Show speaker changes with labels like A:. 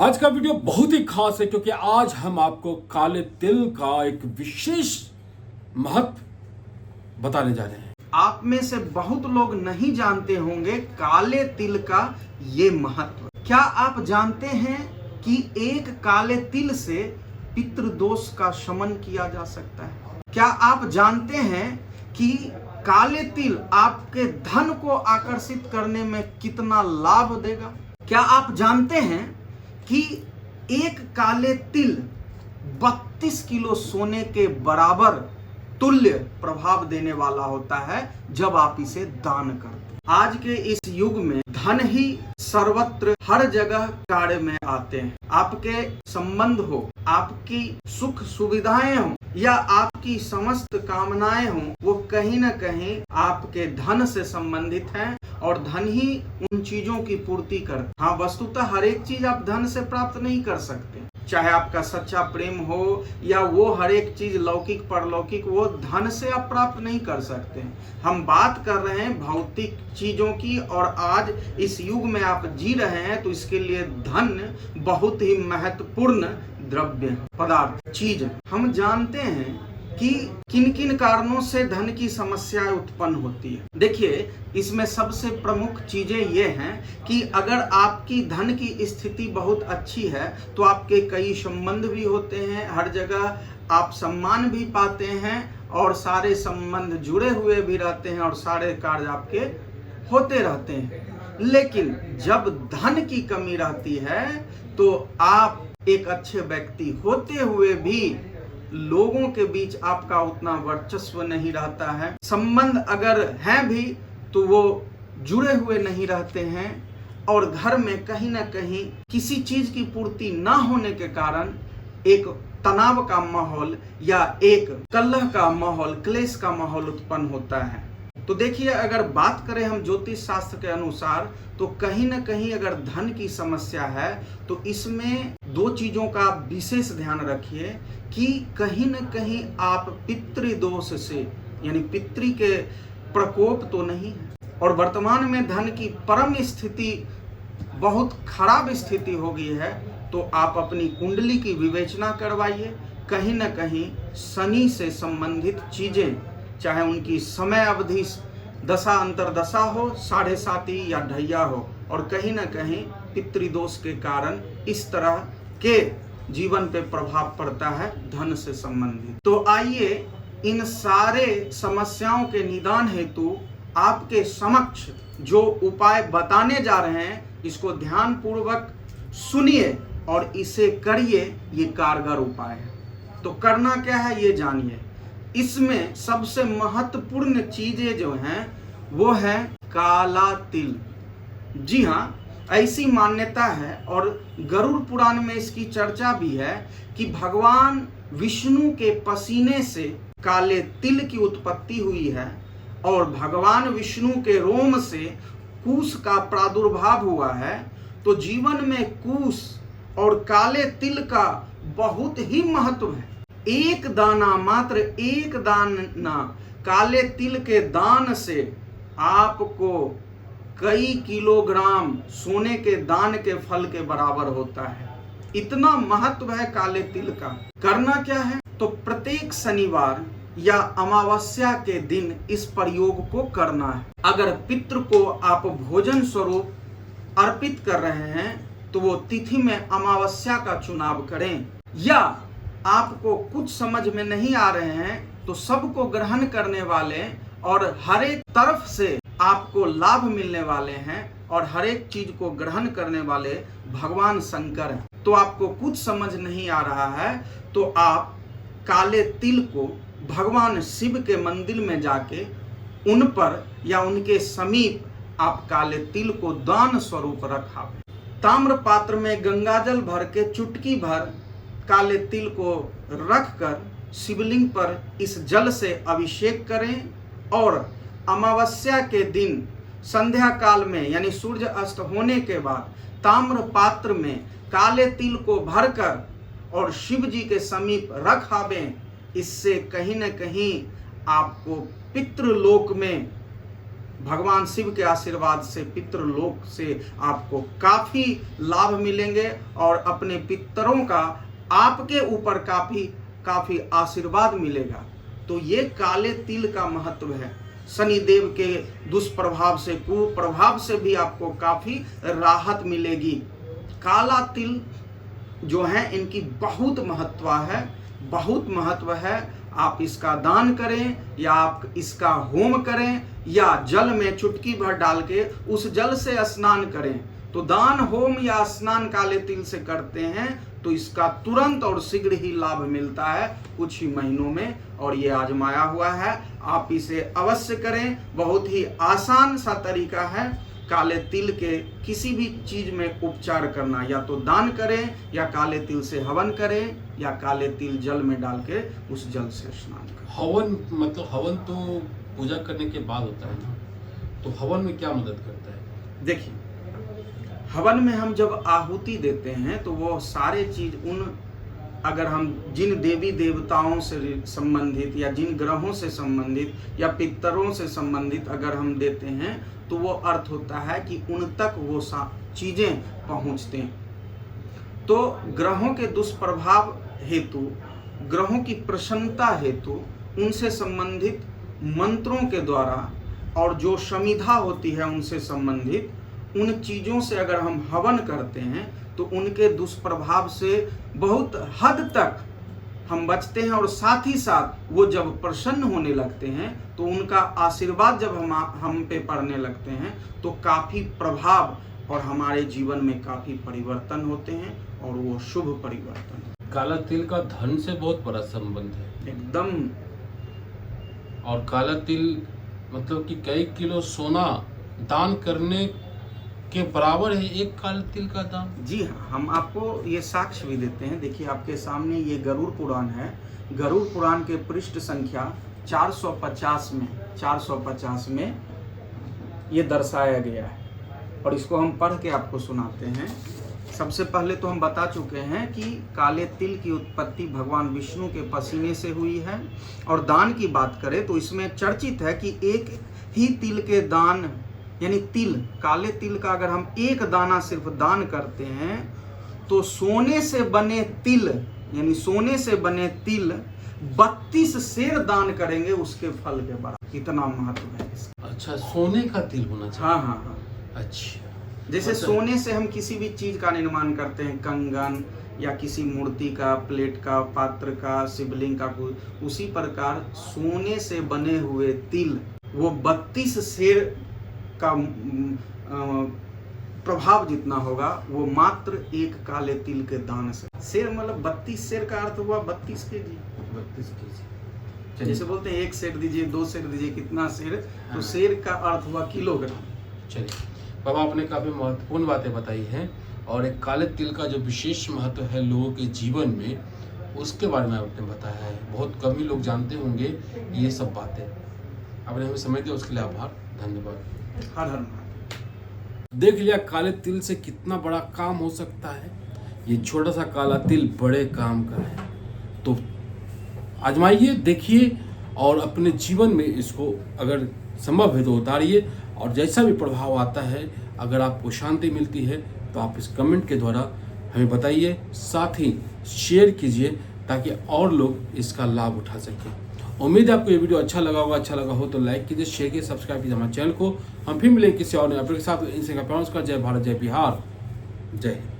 A: आज का वीडियो बहुत ही खास है क्योंकि आज हम आपको काले तिल का एक विशेष महत्व बताने जा रहे हैं।
B: आप में से बहुत लोग नहीं जानते होंगे काले तिल का ये महत्व। क्या आप जानते हैं कि एक काले तिल से पितृदोष का शमन किया जा सकता है? क्या आप जानते हैं कि काले तिल आपके धन को आकर्षित करने में कितना लाभ देगा? क्या आप जानते हैं कि एक काले तिल 32 किलो सोने के बराबर तुल्य प्रभाव देने वाला होता है जब आप इसे दान करते हैं। आज के इस युग में धन ही सर्वत्र हर जगह कार्य में आते हैं। आपके संबंध हो, आपकी सुख सुविधाएं हो या आपकी समस्त कामनाएं हो, वो कहीं न कहीं आपके धन से संबंधित हैं और धन ही उन चीजों की पूर्ति कर। हाँ, वस्तुतः हर एक चीज आप धन से प्राप्त नहीं कर सकते, चाहे आपका सच्चा प्रेम हो या वो हर एक चीज लौकिक परलौकिक, वो धन से आप प्राप्त नहीं कर सकते। हम बात कर रहे हैं भौतिक चीजों की, और आज इस युग में आप जी रहे हैं तो इसके लिए धन बहुत ही महत्वपूर्ण द्रव्य पदार्थ चीज। हम जानते हैं कि किन किन कारणों से धन की समस्याएं उत्पन्न होती है। देखिए, इसमें सबसे प्रमुख चीजें ये हैं कि अगर आपकी धन की स्थिति बहुत अच्छी है तो आपके कई संबंध भी होते हैं, हर जगह आप सम्मान भी पाते हैं और सारे संबंध जुड़े हुए भी रहते हैं और सारे कार्य आपके होते रहते हैं। लेकिन जब धन की कमी रहती है तो आप एक अच्छे व्यक्ति होते हुए भी लोगों के बीच आपका उतना वर्चस्व नहीं रहता है। संबंध अगर हैं भी तो वो जुड़े हुए नहीं रहते हैं और घर में कहीं ना कहीं किसी चीज की पूर्ति ना होने के कारण एक तनाव का माहौल या एक कलह का माहौल, क्लेश का माहौल उत्पन्न होता है। तो देखिए, अगर बात करें हम ज्योतिष शास्त्र के अनुसार तो कहीं ना कहीं अगर धन की समस्या है तो इसमें दो चीजों का विशेष ध्यान रखिए कि कहीं न कहीं आप पितृदोष से यानी पितृ के प्रकोप तो नहीं है। और वर्तमान में धन की परम स्थिति बहुत खराब स्थिति हो गई है, तो आप अपनी कुंडली की विवेचना करवाइए। कहीं न कहीं शनि से संबंधित चीजें, चाहे उनकी समय अवधि दशा अंतरदशा हो, 7.5 या ढैया हो, और कहीं न कहीं पितृदोष के कारण इस तरह के जीवन पे प्रभाव पड़ता है धन से संबंधित। तो आइए इन सारे समस्याओं के निदान हेतु आपके समक्ष जो उपाय बताने जा रहे हैं, इसको ध्यान पूर्वक सुनिए और इसे करिए। ये कारगर उपाय है। तो करना क्या है ये जानिए। इसमें सबसे महत्वपूर्ण चीजें जो हैं वो है काला तिल। जी हाँ, ऐसी मान्यता है और गरुड़ पुराण में इसकी चर्चा भी है कि भगवान विष्णु के पसीने से काले तिल की उत्पत्ति हुई है और भगवान विष्णु के रोम से कुश का प्रादुर्भाव हुआ है। तो जीवन में कुश और काले तिल का बहुत ही महत्व है। एक दाना, मात्र एक दाना काले तिल के दान से आपको कई किलोग्राम सोने के दान के फल के बराबर होता है। इतना महत्व है काले तिल का। करना क्या है? तो प्रत्येक शनिवार या अमावस्या के दिन इस प्रयोग को करना है। अगर पितृ को आप भोजन स्वरूप अर्पित कर रहे हैं तो वो तिथि में अमावस्या का चुनाव करें, या आपको कुछ समझ में नहीं आ रहे हैं तो सबको ग्रहण करने वाले और हर एक तरफ से आपको लाभ मिलने वाले हैं और हर एक चीज को ग्रहण करने वाले भगवान शंकर हैं। तो आपको कुछ समझ नहीं आ रहा है तो आप काले तिल को भगवान शिव के मंदिर में जाके उन पर या उनके समीप आप काले तिल को दान स्वरूप रखावें। ताम्र पात्र में गंगाजल भर के चुटकी भर काले तिल को रखकर शिवलिंग पर इस जल से अभिषेक करें और अमावस्या के दिन संध्या काल में यानी सूर्य अस्त होने के बाद ताम्र पात्र में काले तिल को भरकर और शिव जी के समीप रखावें। इससे कहीं न कहीं आपको पितृलोक में भगवान शिव के आशीर्वाद से पितृलोक से आपको काफी लाभ मिलेंगे और अपने पितरों का आपके ऊपर काफी आशीर्वाद मिलेगा। तो ये काले तिल का महत्व है। शनिदेव के दुष्प्रभाव से, कुप्रभाव से भी आपको काफी राहत मिलेगी। काला तिल जो है इनकी बहुत महत्व है। आप इसका दान करें या आप इसका होम करें या जल में चुटकी भर डाल के उस जल से स्नान करें। तो दान, होम या स्नान काले तिल से करते हैं तो इसका तुरंत और शीघ्र ही लाभ मिलता है, कुछ ही महीनों में। और ये आजमाया हुआ है, आप इसे अवश्य करें। बहुत ही आसान सा तरीका है काले तिल के किसी भी चीज में उपचार करना। या तो दान करें या काले तिल से हवन करें या काले तिल जल में डाल के उस जल से स्नान करें।
A: हवन मतलब हवन तो पूजा करने के बाद होता है ना, तो हवन में क्या मदद करता है?
B: देखिए, हवन में हम जब आहुति देते हैं तो वो सारे चीज अगर हम जिन देवी देवताओं से संबंधित या जिन ग्रहों से संबंधित या पितरों से संबंधित अगर हम देते हैं तो वो अर्थ होता है कि उन तक वो चीजें पहुंचते हैं। तो ग्रहों के दुष्प्रभाव हेतु, ग्रहों की प्रसन्नता हेतु उनसे संबंधित मंत्रों के द्वारा और जो समिधा होती है उनसे संबंधित उन चीजों से अगर हम हवन करते हैं तो उनके दुष्प्रभाव से बहुत हद तक हम बचते हैं। और साथ ही साथ वो जब प्रसन्न होने लगते हैं तो उनका आशीर्वाद जब हम पे पड़ने लगते हैं तो काफी प्रभाव और हमारे जीवन में काफी परिवर्तन होते हैं और वो शुभ परिवर्तन।
A: काला तिल का धन से बहुत बड़ा संबंध है
B: एकदम।
A: और काला तिल मतलब कि कई किलो सोना दान करने के बराबर है एक काले तिल का दान। जी
B: हाँ, हम आपको ये साक्ष्य भी देते हैं। देखिए, आपके सामने ये गरुड़ पुराण है। गरुड़ पुराण के पृष्ठ संख्या 450 में ये दर्शाया गया है और इसको हम पढ़ के आपको सुनाते हैं। सबसे पहले तो हम बता चुके हैं कि काले तिल की उत्पत्ति भगवान विष्णु के पसीने से हुई है। और दान की बात करें तो इसमें चर्चित है कि एक ही तिल के दान यानी तिल, काले तिल का अगर हम एक दाना सिर्फ दान करते हैं तो सोने से बने तिल यानी सोने से बने तिल 32 शेर दान करेंगे उसके फल के बराबर। इतना महत्व है इसका।
A: अच्छा, सोने का तिल होना चाहिए?
B: हाँ।
A: अच्छा,
B: जैसे सोने से हम किसी भी चीज का निर्माण करते हैं, कंगन या किसी मूर्ति का, प्लेट का, पात्र का, शिवलिंग का, उसी प्रकार सोने से बने हुए तिल वो 32 शेर का प्रभाव जितना होगा वो मात्र एक काले तिल के दान से। शेर मतलब 32 शेर का अर्थ हुआ 32 केजी।
A: 32 केजी
B: जैसे बोलते हैं 1 शेर दीजिए, 2 शेर दीजिए, कितना शेर? तो शेर का अर्थ हुआ किलोग्राम।
A: चलिए बाबा, आपने काफी महत्वपूर्ण बातें बताई हैं और एक काले तिल का जो विशेष महत्व है लोगों के जीवन में उसके बारे में आपने बताया है। बहुत कम ही लोग जानते होंगे ये सब बातें। आपने हमें समय दिया उसके लिए आभार, धन्यवाद।
B: हर हर।
A: देख लिया काले तिल से कितना बड़ा काम हो सकता है। ये छोटा सा काला तिल बड़े काम का है। तो आजमाइए, देखिए और अपने जीवन में इसको अगर संभव है तो उतारिए। और जैसा भी प्रभाव आता है, अगर आपको शांति मिलती है तो आप इस कमेंट के द्वारा हमें बताइए। साथ ही शेयर कीजिए ताकि और लोग इसका लाभ उठा सकें। उम्मीद है आपको ये वीडियो अच्छा लगा होगा। अच्छा लगा हो तो लाइक कीजिए, शेयर कीजिए, सब्सक्राइब कीजिए हमारे चैनल को। हम फिर मिलेंगे किसी और नए अपने के साथ। इनसे का प्रणाम। जय भारत, जय बिहार, जय हिंद।